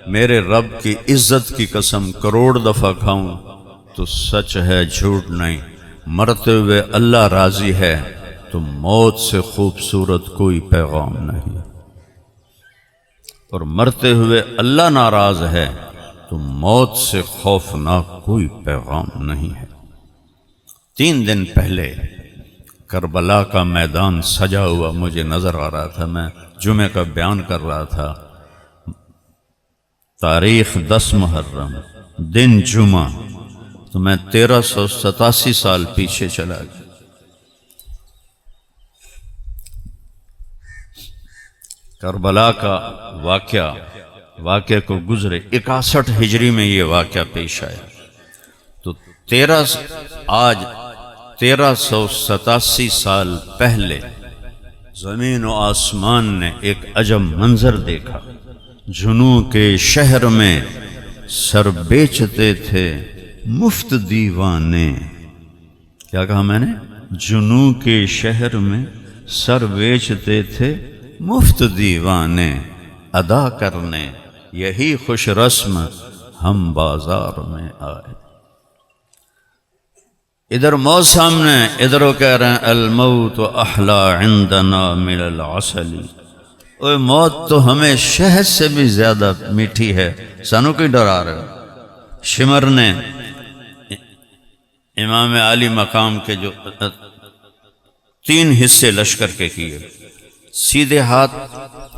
میرے رب کی عزت کی قسم کروڑ دفعہ کھاؤں تو سچ ہے جھوٹ نہیں، مرتے ہوئے اللہ راضی ہے تو موت سے خوبصورت کوئی پیغام نہیں، اور مرتے ہوئے اللہ ناراض ہے تو موت سے خوفناک کوئی پیغام نہیں ہے۔ 3 دن پہلے کربلا کا میدان سجا ہوا مجھے نظر آ رہا تھا، میں جمعہ کا بیان کر رہا تھا، تاریخ 10 محرم دن جمعہ، تو میں 1387 سال پیچھے چلا گیا۔ کربلا کا واقعہ کو گزرے 61 ہجری میں یہ واقعہ پیش آیا، تو آج 1387 سال پہلے زمین و آسمان نے ایک عجب منظر دیکھا۔ جنوں کے شہر میں سر بیچتے تھے مفت دیوانے، کیا کہا میں نے؟ جنوں کے شہر میں سر بیچتے تھے مفت دیوانے، ادا کرنے یہی خوش رسم ہم بازار میں آئے۔ ادھر موت سامنے، ادھر وہ کہہ رہے ہیں الموت احلا عندنا من العسل، اوہ موت تو ہمیں شہد سے بھی زیادہ میٹھی ہے، سانو کوئی ڈرا رہے ہو؟ شمر نے امام عالی مقام کے جو 3 حصے لشکر کے کیے، سیدھے ہاتھ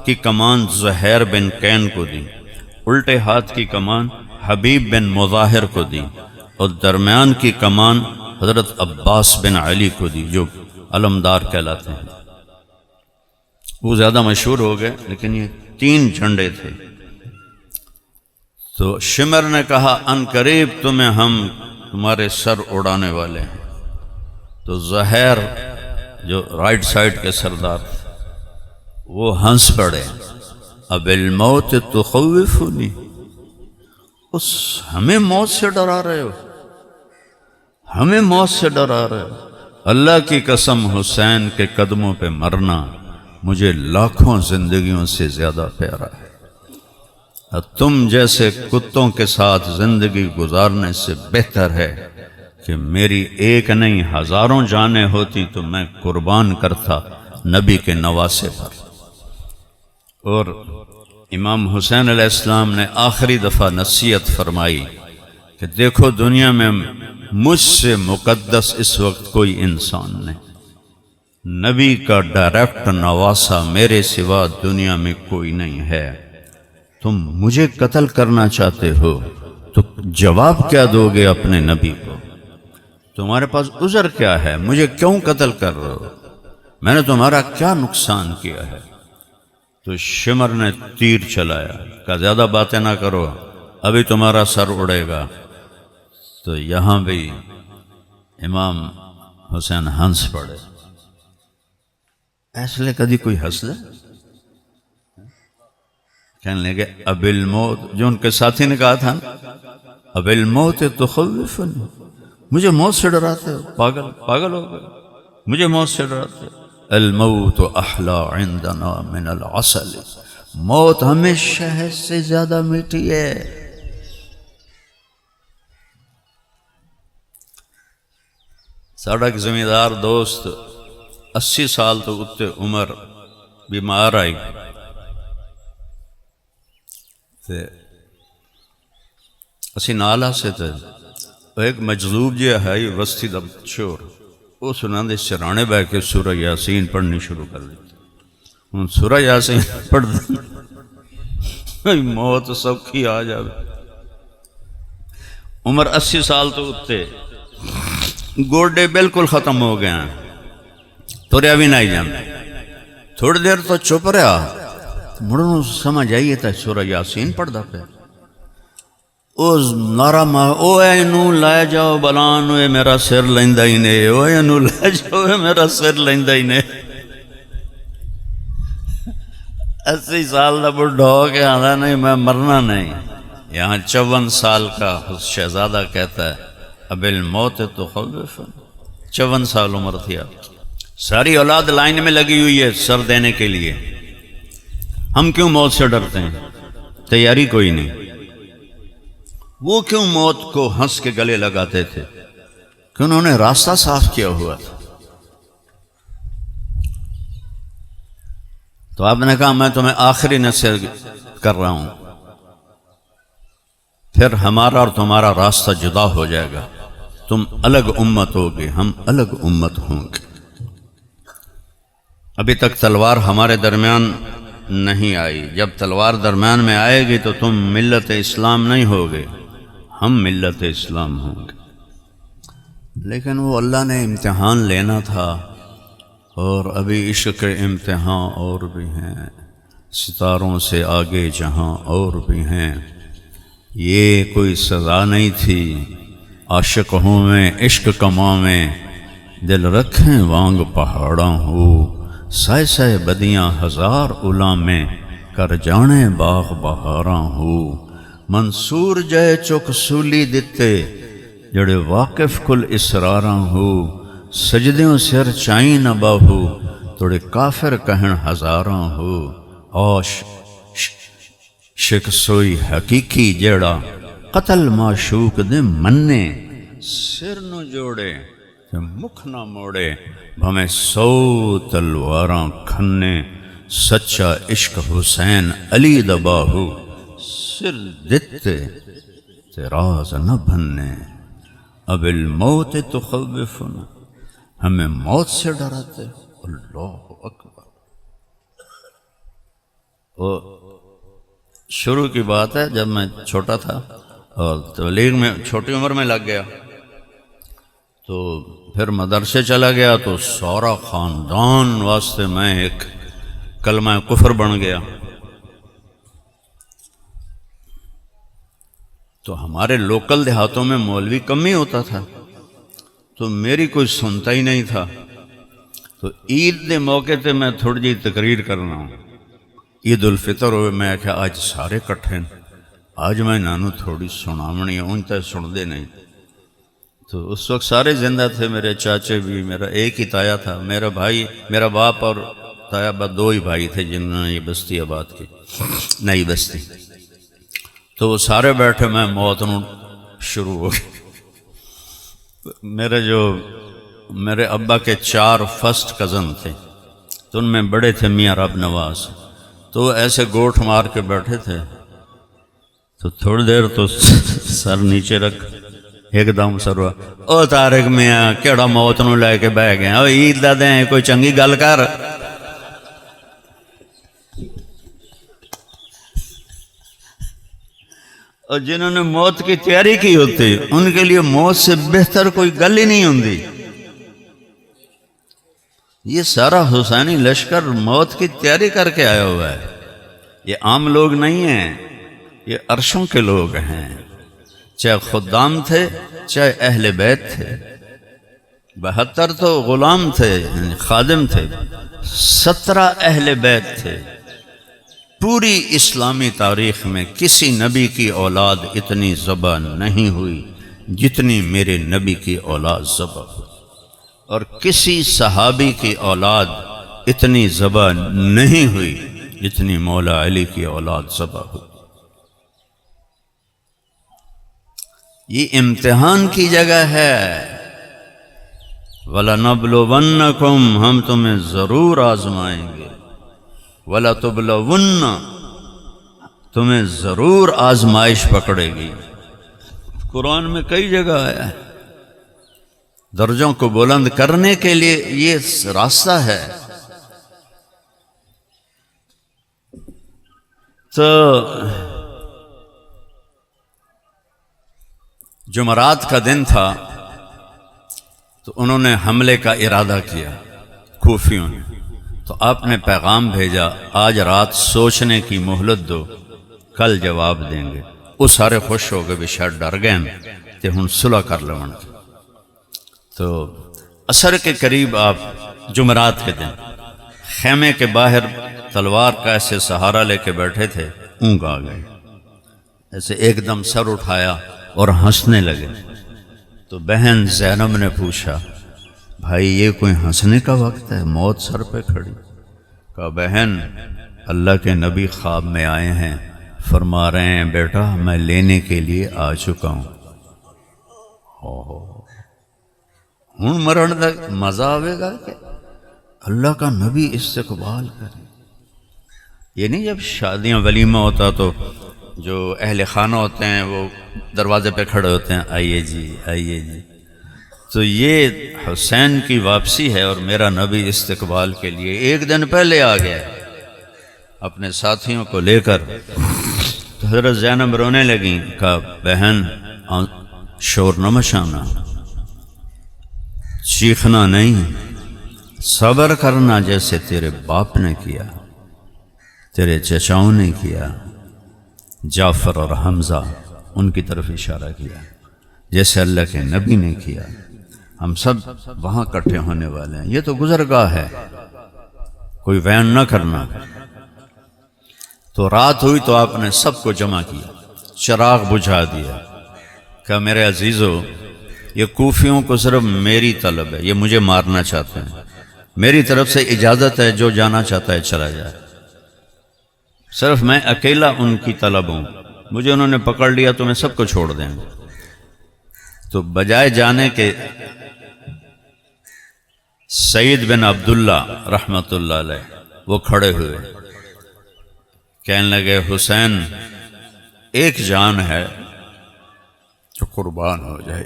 کی کمان زہیر بن کین کو دی، الٹے ہاتھ کی کمان حبیب بن مظاہر کو دی، اور درمیان کی کمان حضرت عباس بن علی کو دی جو علمدار کہلاتے ہیں۔ وہ زیادہ مشہور ہو گئے، لیکن یہ 3 جھنڈے تھے۔ تو شمر نے کہا ان قریب تمہارے سر اڑانے والے ہیں، تو زہیر جو رائٹ سائڈ کے سردار تھے وہ ہنس پڑے، اب الموت تخوفنی، ہمیں موت سے ڈرا رہے ہو، ہمیں موت سے ڈرا رہے ہو؟ اللہ کی قسم حسین کے قدموں پہ مرنا مجھے لاکھوں زندگیوں سے زیادہ پیارا ہے، تم جیسے کتوں کے ساتھ زندگی گزارنے سے بہتر ہے کہ میری ایک نہیں ہزاروں جانیں ہوتی تو میں قربان کرتا نبی کے نواسے پر۔ اور امام حسین علیہ السلام نے آخری دفعہ نصیحت فرمائی کہ دیکھو دنیا میں مجھ سے مقدس اس وقت کوئی انسان نہیں، نبی کا ڈائریکٹ نواسا میرے سوا دنیا میں کوئی نہیں ہے، تم مجھے قتل کرنا چاہتے ہو تو جواب کیا دو گے اپنے نبی کو؟ تمہارے پاس عذر کیا ہے؟ مجھے کیوں قتل کر رہے ہو؟ میں نے تمہارا کیا نقصان کیا ہے؟ تو شمر نے تیر چلایا، کہا زیادہ باتیں نہ کرو، ابھی تمہارا سر اڑے گا۔ تو یہاں بھی امام حسین ہنس پڑے۔ ایسے لئے کدی کوئی ہنس دے؟ کہنے لگے اب الموت، جو ان کے ساتھی نے کہا تھا اب الموت تخوفنی، مجھے موت سے ڈراتے ہو، پاگل ہو گئے، مجھے موت سے ڈراتے ہو۔ الموت احلا عندنا من العسل، موت ہمیں شہد سے زیادہ میٹھی ہے۔ ساڑھا ایک زمیندار دوست 80 سال تو اتے عمر بیمار آئی، اسی نالا سے تھے، ایک مجذوب جی ہے یہ وسطی دب چور، وہ سنان دے سرانے بہ کے سورہ یاسین پڑھنی شروع کر دیتے، ان سورہ یاسین پڑھ دیں موت سوکھی آ جائے۔ عمر 80 سال تو اتے، گوڑے بالکل ختم ہو گئے ہیں، توریا بھی نہیں جانے، تھوڑی دیر تو چپ رہا، مڑوں سمجھ آئیے تھا سورہ یاسین پڑھ دا پہ، اس نارا او اے نو لے جاؤ بلان، اوے میرا سر لیندہ ہی نے، او اے نو لے جاؤ میرا سر لیندہ ہی نے۔ 80 سال دا بڑھا ہو کے آدھا نہیں میں مرنا نہیں۔ یہاں 54 سال کا شہزادہ کہتا ہے اب الموت تخوفنی، 54 سال عمر تھی آپ، ساری اولاد لائن میں لگی ہوئی ہے سر دینے کے لیے، ہم کیوں موت سے ڈرتے ہیں؟ تیاری کوئی نہیں۔ وہ کیوں موت کو ہنس کے گلے لگاتے تھے؟ کہ انہوں نے راستہ صاف کیا ہوا تھا۔ تو آپ نے کہا میں تمہیں آخری نصیحت کر رہا ہوں، پھر ہمارا اور تمہارا راستہ جدا ہو جائے گا، تم الگ امت ہوگے، ہم الگ امت ہوں گے۔ ابھی تک تلوار ہمارے درمیان نہیں آئی، جب تلوار درمیان میں آئے گی تو تم ملت اسلام نہیں ہوگے، ہم ملت اسلام ہوں گے۔ لیکن وہ اللہ نے امتحان لینا تھا، اور ابھی عشق کے امتحان اور بھی ہیں، ستاروں سے آگے جہاں اور بھی ہیں۔ یہ کوئی سزا نہیں تھی، عاشق ہوں میں عشق کماں میں، دل رکھیں وانگ پہاڑاں ہو، سائے سائے بدیاں ہزار الاں میں، کر جانے باغ بہاراں ہو۔ منصور جائے چک سولی دتے، جڑے واقف کل اسراراں ہو، سجدیوں سر چائیں نہ باہو، توڑے کافر کہن ہزاراں ہو۔ آش شک سوئی حقیقی جیڑا، قتل معشوق دے مننے، سر نو جوڑے تے مکھ نہ موڑے، بھمیں 100 تلواراں کھنے، سچا عشق حسین علی دا باہو، سر دتے تے راز نہ بھنے، اب الموت تخوفنا، ہمیں موت سے ڈراتے۔ اللہ اکبر۔ وہ شروع کی بات ہے، جب میں چھوٹا تھا اور تبلیغ میں چھوٹی عمر میں لگ گیا، تو پھر مدرسے چلا گیا، تو سارا خاندان واسطے میں ایک کلمہ کفر بن گیا۔ تو ہمارے لوکل دیہاتوں میں مولوی کم ہی ہوتا تھا، تو میری کوئی سنتا ہی نہیں تھا۔ تو عید دے موقع تے میں تھوڑی جی تقریر کرنا ہوں، عید الفطر ہوئے، میں کہ آج سارے کٹھے ہیں، آج میں انہوں تھوڑی سنامنی ہے، ان تے سن دے نہیں۔ تو اس وقت سارے زندہ تھے، میرے چاچے بھی، میرا ایک ہی تایا تھا، میرا بھائی، میرا باپ اور تایا با 2 ہی بھائی تھے جنہوں نے یہ بستی آباد کی، نئی بستی۔ تو وہ سارے بیٹھے، میں موت نو شروع ہو گئی۔ میرے ابا کے 4 فرسٹ کزن تھے، تو ان میں بڑے تھے میاں رب نواز، تو وہ ایسے گوٹھ مار کے بیٹھے تھے۔ تو تھوڑی دیر تو سر نیچے رکھ، ایک دم سر ہوا، او طارق میاں کیڑا موت نو لے کے بہ گئے، او عید دا دیں کوئی چنگی گل کر۔ اور جنہوں نے موت کی تیاری کی ہوتی، ان کے لیے موت سے بہتر کوئی گل ہی نہیں ہوندی۔ یہ سارا حسینی لشکر موت کی تیاری کر کے آیا ہوا ہے، یہ عام لوگ نہیں ہیں، یہ عرشوں کے لوگ ہیں، چاہے خدام تھے چاہے اہل بیت تھے، 72 تو غلام تھے، خادم تھے، 17 اہل بیت تھے۔ پوری اسلامی تاریخ میں کسی نبی کی اولاد اتنی ذبح نہیں ہوئی جتنی میرے نبی کی اولاد ذبح ہوئی، اور کسی صحابی کی اولاد اتنی ذبح نہیں ہوئی جتنی مولا علی کی اولاد ذبح ہوئی۔ یہ امتحان کی جگہ ہے۔ وَلَنَبْلُوَنَّكُمْ، ہم تمہیں ضرور آزمائیں گے، وَلَتُبْلَوُنَّ، تمہیں ضرور آزمائش پکڑے گی۔ قرآن میں کئی جگہ آیا ہے، درجوں کو بلند کرنے کے لیے یہ راستہ ہے۔ تو جمعرات کا دن تھا، تو انہوں نے حملے کا ارادہ کیا کوفیوں نے، تو آپ نے پیغام بھیجا آج رات سوچنے کی مہلت دو، کل جواب دیں گے۔ وہ سارے خوش ہو گئے، بھی شاید ڈر گئے تے ہن صلح کر لون۔ تو عصر کے قریب آپ جمعرات کے دن خیمے کے باہر تلوار کا ایسے سہارا لے کے بیٹھے تھے، اونگ آ گئے، ایسے ایک دم سر اٹھایا اور ہنسنے لگے۔ تو بہن زینب نے پوچھا بھائی یہ کوئی ہنسنے کا وقت ہے، موت سر پہ کھڑی؟ کہا بہن اللہ کے نبی خواب میں آئے ہیں، فرما رہے ہیں بیٹا میں لینے کے لیے آ چکا ہوں. ہوں مرن تک مزہ آئے گا کہ اللہ کا نبی استقبال کرے. یہ نہیں جب شادیاں ولیمہ ہوتا تو جو اہل خانہ ہوتے ہیں وہ دروازے پہ کھڑے ہوتے ہیں آئیے جی آئیے جی. تو یہ حسین کی واپسی ہے اور میرا نبی استقبال کے لیے ایک دن پہلے آ گیا اپنے ساتھیوں کو لے کر. تو حضرت زینب رونے لگیں. کہا بہن شور نہ مچانا، چیخنا نہیں، صبر کرنا جیسے تیرے باپ نے کیا، تیرے چچاؤں نے کیا. جعفر اور حمزہ ان کی طرف اشارہ کیا جیسے اللہ کے نبی نے کیا. ہم سب وہاں اکٹھے ہونے والے ہیں. یہ تو گزرگاہ ہے، کوئی وین نہ کرنا. تو رات ہوئی تو آپ نے سب کو جمع کیا، چراغ بجھا دیا. کہ میرے عزیزو یہ کوفیوں کو صرف میری طلب ہے، یہ مجھے مارنا چاہتے ہیں، میری طرف سے اجازت ہے، جو جانا چاہتا ہے چلا جائے. صرف میں اکیلا ان کی طلب ہوں، مجھے انہوں نے پکڑ لیا تو میں سب کو چھوڑ دیں. تو بجائے جانے کے سعید بن عبداللہ رحمۃ اللہ علیہ وہ کھڑے ہوئے، کہنے لگے حسین ایک جان ہے جو قربان ہو جائے،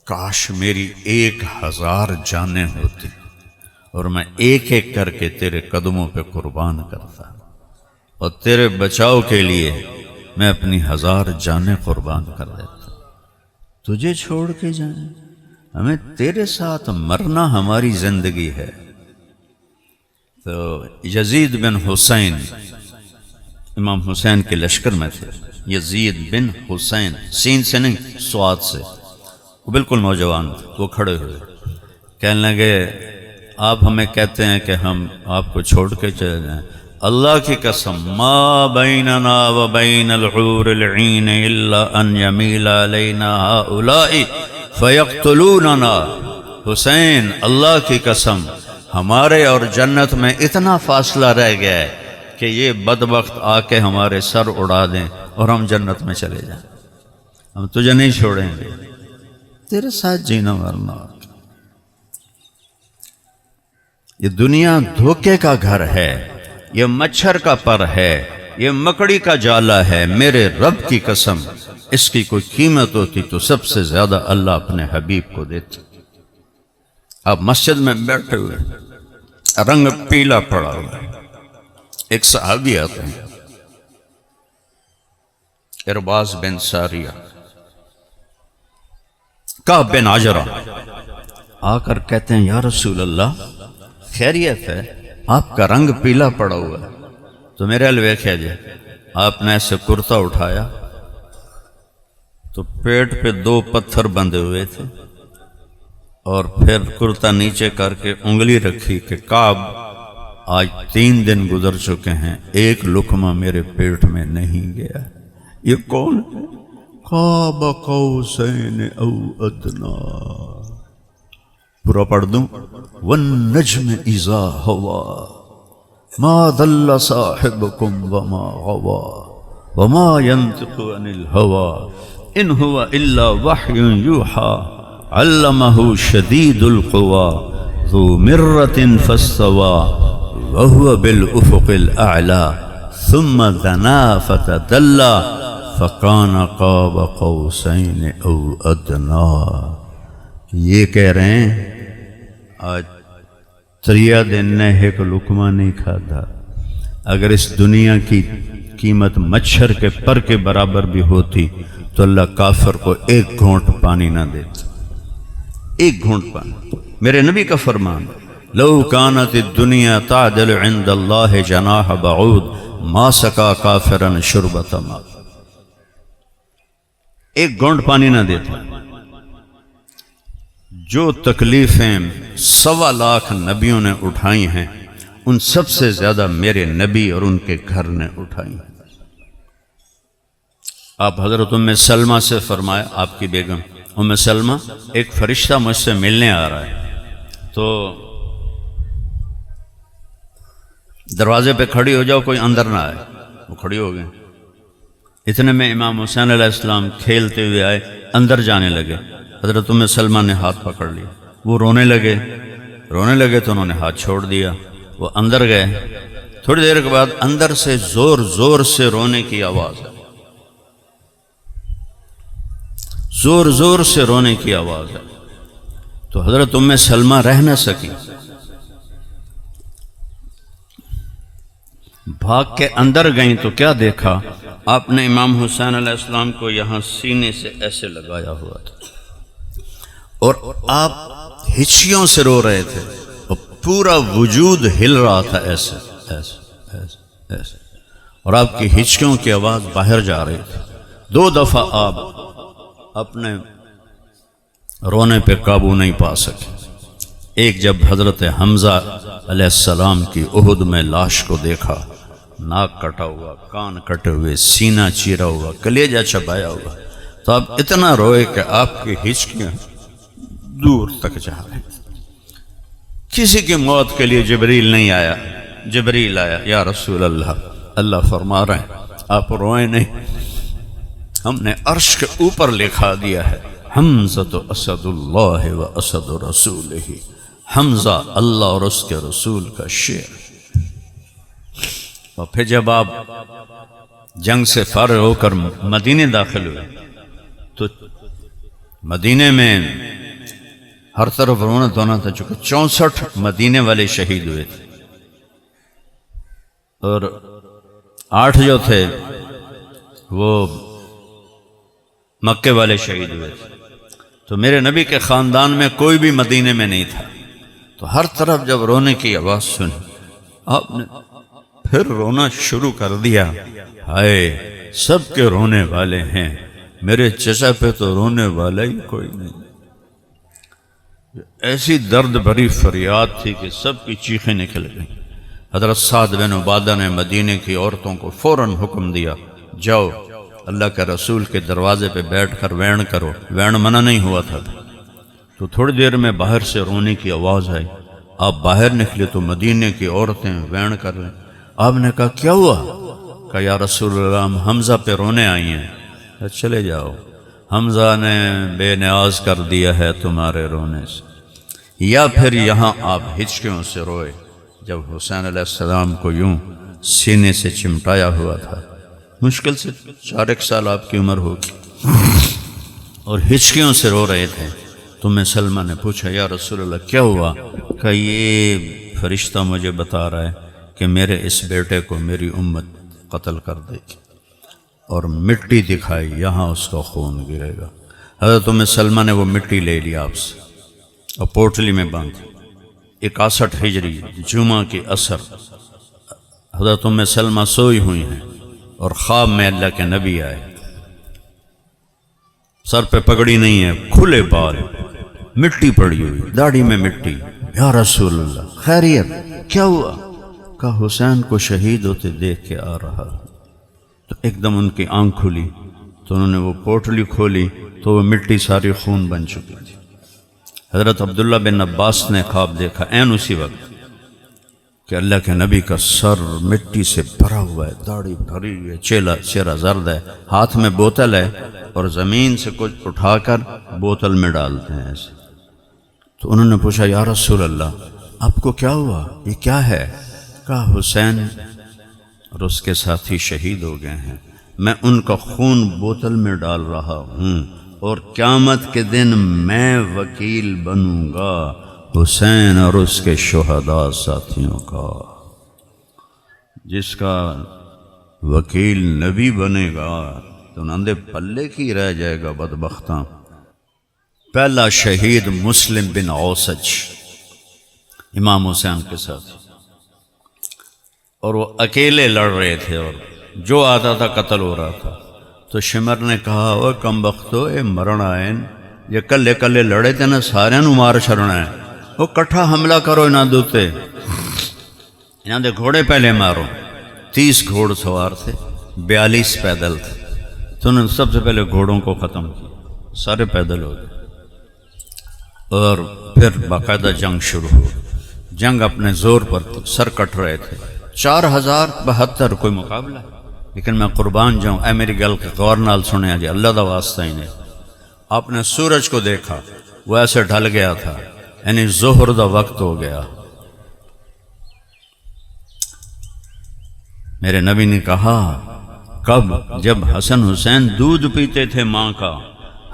کاش میری 1000 جانیں ہوتی اور میں ایک ایک کر کے تیرے قدموں پہ قربان کرتا، اور تیرے بچاؤ کے لیے میں اپنی 1000 جانیں قربان کر دیتا. تجھے چھوڑ کے جائیں، ہمیں تیرے ساتھ مرنا ہماری زندگی ہے. تو یزید بن حسین امام حسین کے لشکر میں تھے. یزید بن حسین، سین سے نہیں سواد سے، وہ بالکل نوجوان تھے. وہ کھڑے ہوئے کہنے لگے آپ ہمیں کہتے ہیں کہ ہم آپ کو چھوڑ کے چلے جائیں. اللہ کی قسم ما بیننا و بین الحور العین الا ان یمیل علینا ہؤلاء فیقتلوننا. حسین اللہ کی قسم ہمارے اور جنت میں اتنا فاصلہ رہ گیا ہے کہ یہ بدبخت آ کے ہمارے سر اڑا دیں اور ہم جنت میں چلے جائیں. ہم تجھے نہیں چھوڑیں گے، تیرے ساتھ جینا مرنا. یہ دنیا دھوکے کا گھر ہے، یہ مچھر کا پر ہے، یہ مکڑی کا جالا ہے. میرے رب کی قسم اس کی کوئی قیمت ہوتی تو سب سے زیادہ اللہ اپنے حبیب کو دیتے. آپ مسجد میں بیٹھے ہوئے، رنگ پیلا پڑا ہوا، ایک صحابی آتے ہیں ارباز بن ساریہ، کعب بن عجرہ، آ کر کہتے ہیں یا رسول اللہ خیریت ہے؟ آپ کا رنگ پیلا پڑا ہوا ہے. تو میرے الوے کیا جائے، آپ نے ایسے کرتا اٹھایا تو پیٹ پہ 2 پتھر بندھے ہوئے تھے، اور پھر کرتا نیچے کر کے انگلی رکھی کہ کعب آج 3 دن گزر چکے ہیں، ایک لقمہ میرے پیٹ میں نہیں گیا. یہ کون ہے؟ قاب قوسین او ادنا. پورا پڑھ دوں، والنجم اذا ہوا ما ضل صاحبکم وما غوا وما ينطق عن الهوى ان هو الا وحی یوحى علمہ شدید القوى ذو مرۃ فاستوى وهو بالافق الاعلى ثم دنا فتدلى فكان قاب قوسین او ادنا. یہ کہہ رہے ہیں آج 3 دن نے ایک لقمہ نہیں کھاتا. اگر اس دنیا کی قیمت مچھر کے پر کے برابر بھی ہوتی تو اللہ کافر کو 1 گھونٹ پانی نہ دیتا. 1 گھونٹ پانی. میرے نبی کا فرمان لو کانت الدنیا تعدل عند اللہ جناح بعود ما سقا کافرا شربۃ ماء. 1 گھونٹ پانی نہ دیتا. جو تکلیفیں 1.25 لاکھ نبیوں نے اٹھائی ہیں ان سب سے زیادہ میرے نبی اور ان کے گھر نے اٹھائی ہیں. آپ حضرت ام سلمہ سے فرمایا، آپ کی بیگم ام سلمہ، ایک فرشتہ مجھ سے ملنے آ رہا ہے، تو دروازے پہ کھڑی ہو جاؤ، کوئی اندر نہ آئے. وہ کھڑی ہو گئے. اتنے میں امام حسین علیہ السلام کھیلتے ہوئے آئے، اندر جانے لگے، حضرت ام سلمہ نے ہاتھ پکڑ لیا، وہ رونے لگے تو انہوں نے ہاتھ چھوڑ دیا، وہ اندر گئے، تھوڑی دیر کے بعد اندر سے زور زور سے رونے کی آواز ہے، زور زور سے رونے کی آواز ہے، تو حضرت ام سلمہ رہ نہ سکی، بھاگ کے اندر گئیں تو کیا دیکھا، آپ نے امام حسین علیہ السلام کو یہاں سینے سے ایسے لگایا ہوا تھا اور آپ ہچکیوں سے رو رہے تھے اور پورا وجود ہل رہا تھا ایسے ایسے ایسے ایسے، اور آپ کی ہچکیوں کی آواز باہر جا رہی تھی۔ 2 دفعہ آپ اپنے رونے پہ قابو نہیں پا سکے، ایک جب حضرت حمزہ علیہ السلام کی احد میں لاش کو دیکھا، ناک کٹا ہوا، کان کٹے ہوئے، سینہ چیرا ہوا، کلیجہ چبایا ہوا، تو آپ اتنا روئے کہ آپ کی ہچکیاں دور تک جا رہی تھی۔ کسی کی موت کے لیے جبریل نہیں آیا، جبریل آیا، یا رسول اللہ، اللہ فرما رہے ہیں آپ روئیں نہیں، ہم نے عرش کے اوپر لکھا دیا ہے حمزہ اسد اللہ و اسد رسولہ، حمزہ اللہ اور اس کے رسول کا شیر۔ اور پھر جب آپ جنگ سے فارغ ہو کر مدینے داخل ہوئے تو مدینے میں ہر طرف رونا دھونا تھا، چونکہ 64 مدینے والے شہید ہوئے تھے اور 8 جو تھے وہ مکے والے شہید ہوئے تھے، تو میرے نبی کے خاندان میں کوئی بھی مدینے میں نہیں تھا، تو ہر طرف جب رونے کی آواز سنی آپ نے پھر رونا شروع کر دیا، ہائے سب کے رونے والے ہیں، میرے چچا پہ تو رونے والا ہی کوئی نہیں۔ ایسی درد بھری فریاد تھی کہ سب کی چیخیں نکل گئیں۔ حضرت سعد بن عبادہ نے مدینے کی عورتوں کو فوراً حکم دیا، جاؤ اللہ کے رسول کے دروازے پہ بیٹھ کر وین کرو، وین منع نہیں ہوا تھا۔ تو تھوڑی دیر میں باہر سے رونے کی آواز آئی، آپ باہر نکلے تو مدینے کی عورتیں وین کر رہیں۔ آپ نے کہا کیا ہوا؟ کہا یا رسول اللہ ہم حمزہ پہ رونے آئی ہیں۔ چلے جاؤ، حمزہ نے بے نیاز کر دیا ہے تمہارے رونے سے۔ یا پھر یہاں آپ ہچکیوں سے روئے جب حسین علیہ السلام کو یوں سینے سے چمٹایا ہوا تھا، مشکل سے 4 سال آپ کی عمر ہوگی، اور ہچکیوں سے رو رہے تھے۔ تو میں سلمہ نے پوچھا یا رسول اللہ کیا ہوا؟ کہ یہ فرشتہ مجھے بتا رہا ہے کہ میرے اس بیٹے کو میری امت قتل کر دے گی، اور مٹی دکھائی، یہاں اس کا خون گرے گا۔ حضرت ام سلمہ نے وہ مٹی لے لی آپ سے اور پوٹلی میں باندھی۔ 61 ہجری جمعہ کی عصر حضرت ام سلمہ سوئی ہوئی ہیں اور خواب میں اللہ کے نبی آئے، سر پہ پگڑی نہیں ہے، کھلے بال، مٹی پڑی ہوئی، داڑھی میں مٹی۔ یا رسول اللہ خیریت کیا ہوا؟ کہا حسین کو شہید ہوتے دیکھ کے آ رہا۔ تو ایک دم ان کی آنکھ کھلی تو انہوں نے وہ پوٹلی کھولی تو وہ مٹی ساری خون بن چکی تھی۔ حضرت عبداللہ بن عباس نے خواب دیکھا عین اسی وقت کہ اللہ کے نبی کا سر مٹی سے بھرا ہوا ہے، داڑھی بھری ہے، چہرہ زرد ہے، ہاتھ میں بوتل ہے اور زمین سے کچھ اٹھا کر بوتل میں ڈالتے ہیں ایسے۔ تو انہوں نے پوچھا یا رسول اللہ آپ کو کیا ہوا، یہ کیا ہے؟ کہا حسین اور اس کے ساتھی شہید ہو گئے ہیں، میں ان کا خون بوتل میں ڈال رہا ہوں اور قیامت کے دن میں وکیل بنوں گا حسین اور اس کے شہداء ساتھیوں کا۔ جس کا وکیل نبی بنے گا تو نندے پلے کی رہ جائے گا بدبختاں۔ پہلا شہید مسلم بن اوسج امام حسین کے ساتھ، اور وہ اکیلے لڑ رہے تھے اور جو آتا تھا قتل ہو رہا تھا۔ تو شمر نے کہا وہ کم بختو اے مرن آئے یہ کلے کلے لڑے تھے نا، سارے نو مار چھڑنا ہے، وہ کٹھا حملہ کرو انہاں دوتے، انہاں دے گھوڑے پہلے مارو۔ 30 گھوڑ سوار تھے، 42 پیدل تھے، تو انہوں نے سب سے پہلے گھوڑوں کو ختم کیا، سارے پیدل ہو گئے، اور پھر باقاعدہ جنگ شروع ہو۔ جنگ اپنے زور پر تھی، سر کٹ رہے تھے، 4072 کوئی مقابلہ لیکن میں قربان جاؤں، اے میری گل کے غور نال سنیا جی، اللہ دا واسطہ ہی نہیں۔ آپ نے سورج کو دیکھا، وہ ایسے ڈھل گیا تھا، یعنی ظہر دا وقت ہو گیا۔ میرے نبی نے کہا کب؟ جب حسن حسین دودھ پیتے تھے ماں کا۔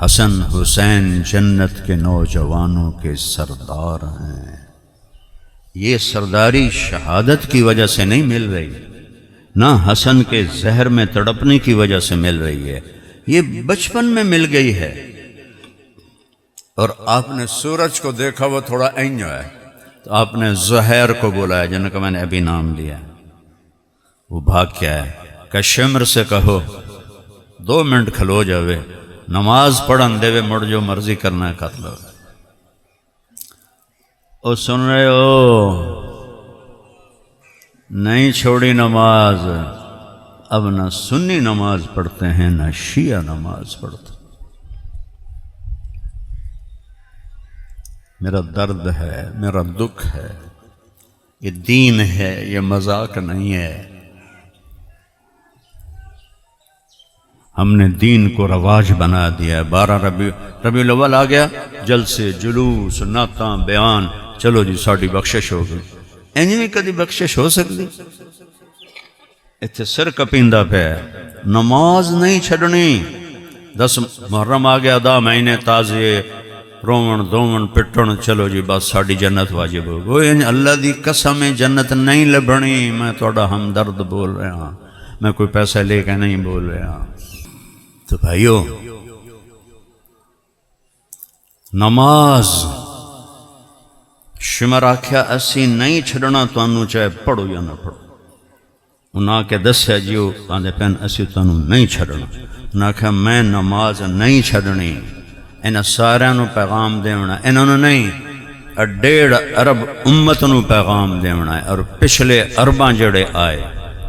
حسن حسین جنت کے نوجوانوں کے سردار ہیں۔ یہ سرداری شہادت کی وجہ سے نہیں مل رہی، نہ حسن کے زہر میں تڑپنے کی وجہ سے مل رہی ہے، یہ بچپن میں مل گئی ہے۔ اور آپ نے سورج کو دیکھا، وہ تھوڑا اینجو ہے، تو آپ نے زہیر کو بولا، جن کا میں نے ابھی نام لیا، وہ بھاگ کیا ہے کہ شمر سے کہو 2 منٹ کھلو جاوے، نماز پڑھن دے وے، مڑ جو مرضی کرنا ہے کر لو۔ او سن رہے ہو؟ نہیں چھوڑی نماز، اب نہ سنی نماز پڑھتے ہیں نہ شیعہ نماز پڑھتے۔ میرا درد ہے، میرا دکھ ہے، یہ دین ہے، یہ مذاق نہیں ہے۔ ہم نے دین کو رواج بنا دیا ہے۔ 12 ربیع الاول آ گیا، جلسے، جلوس، نعتاں، بیان، چلو جی ساڑی بخشش ہو گئی۔ اینویں کدی بخشش ہو سکتی؟ اتنے سر کپیندہ پہ نماز نہیں چھڑنی۔ 10 محرم آ گیا، 10 مہینے تازیے، رومن دومن پٹن، چلو جی بس ساڑی جنت واجب ہو گئی۔ اللہ دی قسم جنت نہیں لبھنی، میں توڑا ہمدرد بول رہا ہوں، میں کوئی پیسہ لے کے نہیں بول رہا۔ تو بھائیو، نماز شمر آکھیا اسی نہیں چھڑنا تانوں، چاہے پڑھو یا نہ پڑھو۔ انہاں کے دسیا جیو آندے پین اسی تانوں نہیں چھڑنا۔ انہاں کہا میں نماز نہیں چھڑنی، انہاں سارے نو پیغام دیونا، انہاں نو نہیں، 1.5 ارب امت نو پیغام دیونا ہے۔ اور پچھلے ارباں جڑے آئے،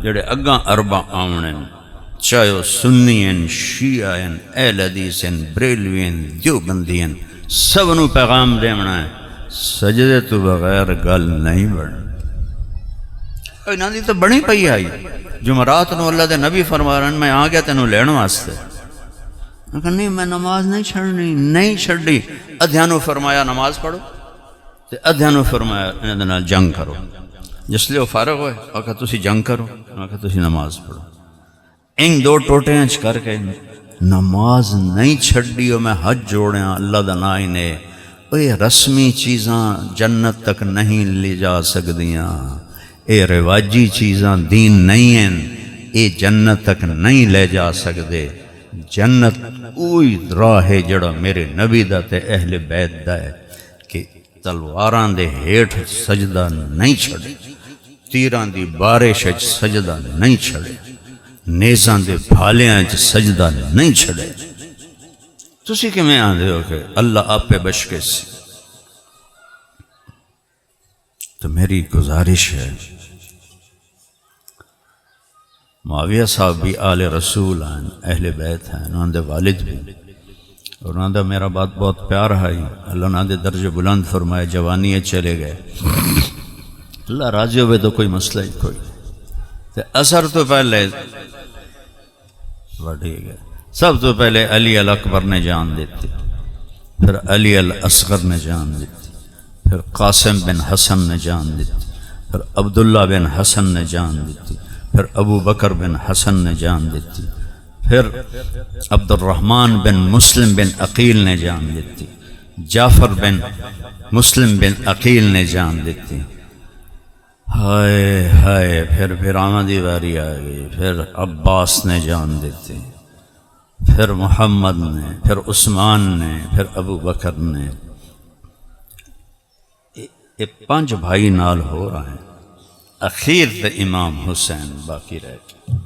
جڑے اگاں ارباں آمنن، چاہے وہ سنی ہیں، شیعہ ہیں، اہل حدیث ہیں، بریلوی ہیں، دیوبندی ہیں، سب نو پیغام دیونا ہے، سجدے تو بغیر گل نہیں بڑھ۔ انہاں دی تو بڑی پئی آئی، جمعرات نو اللہ دے نبی فرما رہے ہیں میں آ گیا تینوں لین واسطے۔ میں کہا نہیں، میں نماز نہیں چھڑنی، نہیں چھڑی۔ ادھیانو فرمایا نماز پڑھو، تے ادھیانو فرمایا انہاں دے نال جنگ کرو۔ جس لئے وہ فارغ ہوئے، وہ کہا تسی جنگ کرو، وہ کہا تسی نماز پڑھو۔ ان 2 ٹوٹے انچ کر کے نماز نہیں چھڑی، اور میں حج جوڑیاں اللہ دا نائی نے۔ یہ رسمی چیزاں جنت تک نہیں لے جا سکدیاں، یہ رواجی چیزاں دین نہیں ہیں، یہ جنت تک نہیں لے جا سکدے۔ جنت اوہی راہ ہے جڑا میرے نبی دا تے اہل بیت دا ہے کہ تلواراں دے ہیٹھ سجدہ نہیں چھڑے، تیراں دی بارش اچ سجدہ نہیں چھڑے، نیزاں دے پھالیاں اچ سجدہ نہیں چھڑے۔ تسی کہ میں آندے ہو کہ اللہ آپ پہ بشکے سی۔ تو میری گزارش ہے، معاویہ صاحب بھی آل رسول ہیں، اہل بیت ہیں، انہوں نے والد بھی، اور انہوں نے میرا بات بہت پیار ہے، اللہ انہوں نے درجہ بلند فرمائے، جوانی چلے گئے، اللہ راضی ہوئے تو کوئی مسئلہ ہی کوئی۔ تو اثر تو پہلے بڑھی گئے، سب تو پہلے علی الاکبر نے جان دیتی، پھر علی الاصغر نے جان دیتی، پھر قاسم بن حسن نے جان دیتی، پھر عبداللہ بن حسن نے جان دیتی، پھر ابو بکر بن حسن نے جان دیتی، پھر عبد الرحمن بن مسلم بن عقیل نے جان دیتی، جعفر بن مسلم بن عقیل نے جان دیتی، ہائے ہائے، پھر آمدی واری آ گئی، پھر عباس نے جان دیتی، پھر محمد نے، پھر عثمان نے، پھر ابو بکر نے۔ یہ 5 بھائی نال ہو رہے ہیں، اخیر تے امام حسین باقی رہ گئے،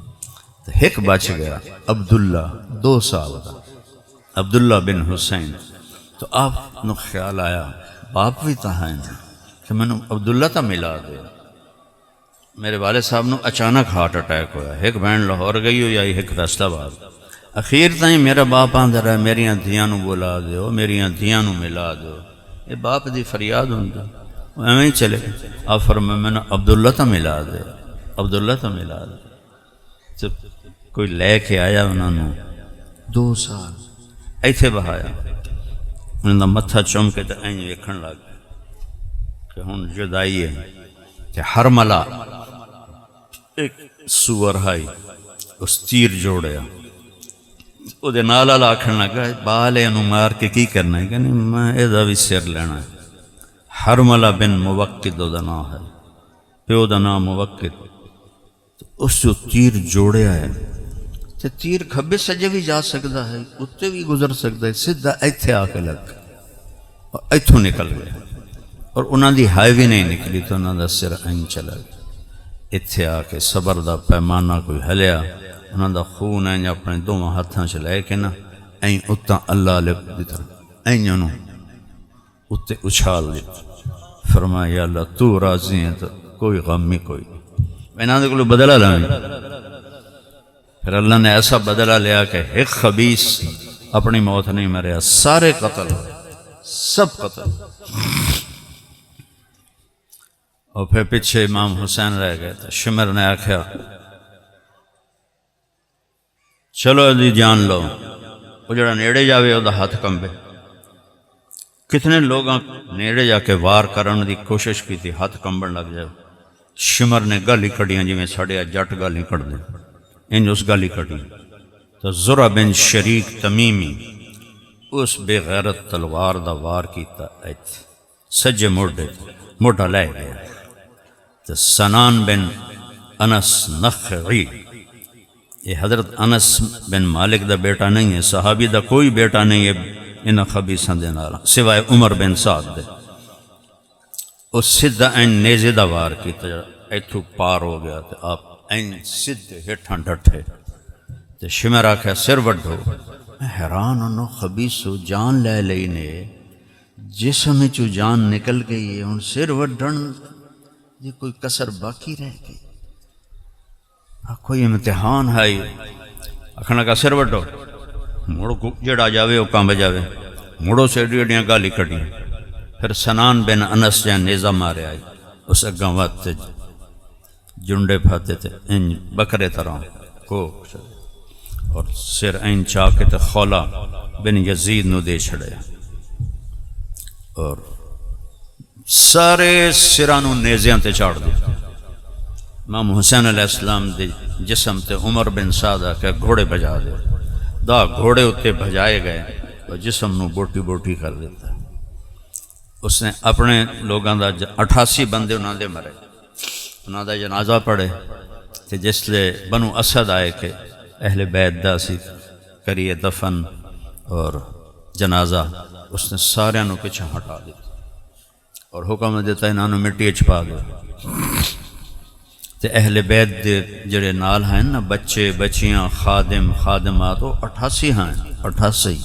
تو ایک بچ گیا عبداللہ، 2 سال کا عبداللہ بن حسین۔ تو آپ نو خیال آیا باپ بھی تھا ہے کہ میں نے عبداللہ تا ملا دے۔ میرے والد صاحب نو اچانک ہارٹ اٹیک ہویا، ایک بہن لاہور گئی ہو یا ایک فیصلہ آباد۔ اخیر تائیں میرا باپ آندہ رہا میریاں دھیاں نو بولا دیو، میریاں دھیاں نو ملا دو، یہ باپ دی فریاد ہوندہ، وہ ایویں ہی چلے۔ آپ فرمائے میں نے عبداللہ تا ملا دے، عبداللہ تا ملا دے۔ کوئی لے کے آیا انہوں نے 2 سال ایتھے بہایا، انہوں دا متھا چوم کے تے این ویکھن لگ کہ ہن جدائی ہے کہ حرملہ ایک سور ہائی اس تیر جوڑیا او دے نال والا آکھن لگا بالے انہوں مار کے کی کرنا ہے کہ نہیں میں ادا بھی سر لینا ہے۔ حرملہ بن موقد دا نام ہے، پیو دا نام موقد، اس جو تیر جوڑیا ہے تے تیر کھبے سجے بھی جا سکتا ہے، اتنے بھی گزر سکتا ہے، سیدھا ایتھے آ کے لگ اور ایتھوں نکل گیا اور انہاں دی ہائی بھی نہیں نکلی تو انہاں دا سر این چلا گیا۔ ایتھے آ کے صبر دا پیمانہ کوئی ہلیا، انہاں دا خون این اپنے 2 ہاتھاں چ لے کے نا این اتاں اللہ علیہ دی طرح این انہوں اتنے اچھال دیتا، فرمایا یا اللہ تو راضی ہے تو کوئی غم ہی کوئی، میں انہاں دے کولوں بدلہ لائیں۔ پھر اللہ نے ایسا بدلہ لیا کہ ایک خبیث اپنی موت نہیں مریا، سارے قتل سب قتل۔ اور پھر پیچھے امام حسین رہ گئے تھے، شمر نے آکھیا چلو دی جان لو، وہ جڑا نیڑے جاوے وہ دا ہاتھ کمبے۔ کتنے لوگاں نیڑے جا کے وار کرن دی کوشش کی تھی، ہاتھ کمبن لگ جائے۔ شمر نے گالی کڑیاں جی میں ساڑے جٹ گالی کڑ دیں، انج اس گالی کڑی تو زرہ بن شریک تمیمی اس بے غیرت تلوار دا وار کیتا ایت سجے موڈا لے گیا۔ تو سنان بن انس نخعی، یہ حضرت انس بن مالک دا بیٹا نہیں ہے، صحابی دا کوئی بیٹا نہیں ہے انہاں خبیثاں دے نال سوائے عمر بن سعد دے۔ اس سدھا این نیزے دا وار کیتا، ایتھوں پار ہو گیا تو آپ این سدھے ہٹھاں ڈٹھے تو شمر آکھیا سر وڈھو۔ میں حیران انہوں خبیثو جان لے لئی نے، جسم چو جان نکل گئی ہے، ان سر وڈھن یہ کوئی کسر باقی رہ گئی، کوئی امتحان ہے۔ آکھنا کا سر وڈھو، مڑو جڑا جاوے وہ کام جاوے، مڑو سے ڈیڑیاں گالی کٹیاں۔ پھر سنان بن انس جہاں نیزہ مارے آئی، اس اگاں وقت جنڈے پھاتے تھے ان بکرے طرح کو، اور سر این چاہ کے تے خولا بن یزید نو دے چھڑے، اور سارے سرانو نیزیاں تے چاڑ دی۔ امام حسین علیہ السلام دے جسم تے عمر بن سعد کے گھوڑے بجا دے، دا گھوڑے اتے بھجائے گئے اور جسم نو بوٹی بوٹی کر دیتا۔ اس نے اپنے لوگاں دا 88 بندے انہاں دے مرے، انہاں دا جنازہ پڑھے کہ جس لے بنو اسد آئے کہ اہل بیت دا سی کریے دفن اور جنازہ، اس نے سارے انہوں پیچھے ہٹا دیتا اور حکم دیتا انہوں نے مٹی چھپا دیا۔ تے اہل بیت دے جڑے نال ہیں نا، بچے بچیاں خادم خادمات، وہ 88 ہیں، 88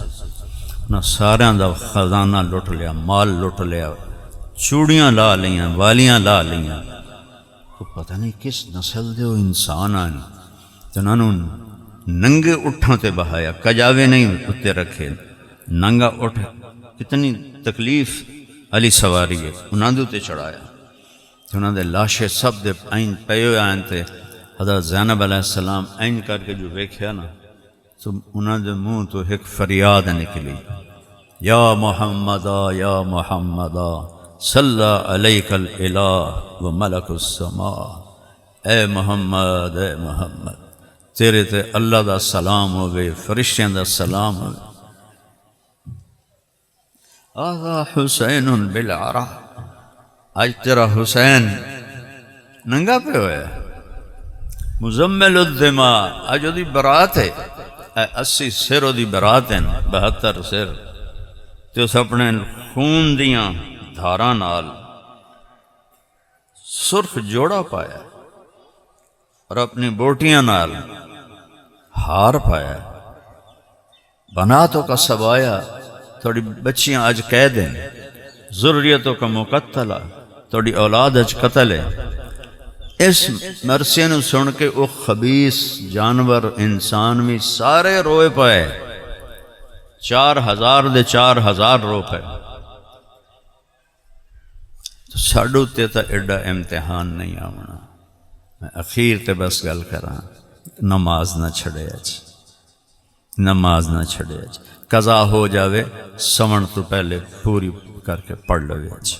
نہ سارے دا خزانہ لٹ لیا، مال لٹ لیا، چوڑیاں لا لیاں، والیاں لا لیاں۔ تو پتہ نہیں کس نسل دے وہ انسان آئیں، تو انہوں ننگے اٹھاں تے بہایا، کجاوے نہیں اتے رکھے، ننگا اٹھ، کتنی تکلیف علی سواری ہے، انہوں نے اتے چڑھایا۔ تو انہوں نے لاشے سب دے این پیو آئیں تے حضرت زینب علیہ السلام این کر کے جو ویکھیا نا، تو انہوں نے منہ تو ایک فریاد نکلی، یا محمدہ یا محمدہ صلی علیک الالہ و ملک السماء، اے محمد اے محمد تیرے تے اللہ دا سلام ہوگے، فرشتیاں دا سلام ہوگے۔ آذا حسین بالعرا، آج تیرا حسین ننگا پہ ہویا، مزمل الدماء، آج دی برات ہے، 80 سر دی برات ہیں، 72 سر، تے اس اپنے خون دیاں دھاراں نال سرخ جوڑا پایا اور اپنی بوٹیاں نال ہار پایا، بناتوں کا سبایا، تھوڑی بچیاں آج قید ہیں، ذریتوں کا مقتلہ، تھوڑی اولاد آج قتل ہے۔ اس مرثیے نو سن کے وہ خبیث جانور انسان بھی سارے روئے پائے، 4000 دے 4000 رو پائے۔ تو ساڈو تے تا ایڈا امتحان نہیں آونا۔ میں اخیر تے بس گل کراں، نماز نہ چھڑے اج، نماز نہ چھڑے اج، قضا ہو جاوے سمن تو پہلے پوری کر کے پڑھ لو اج۔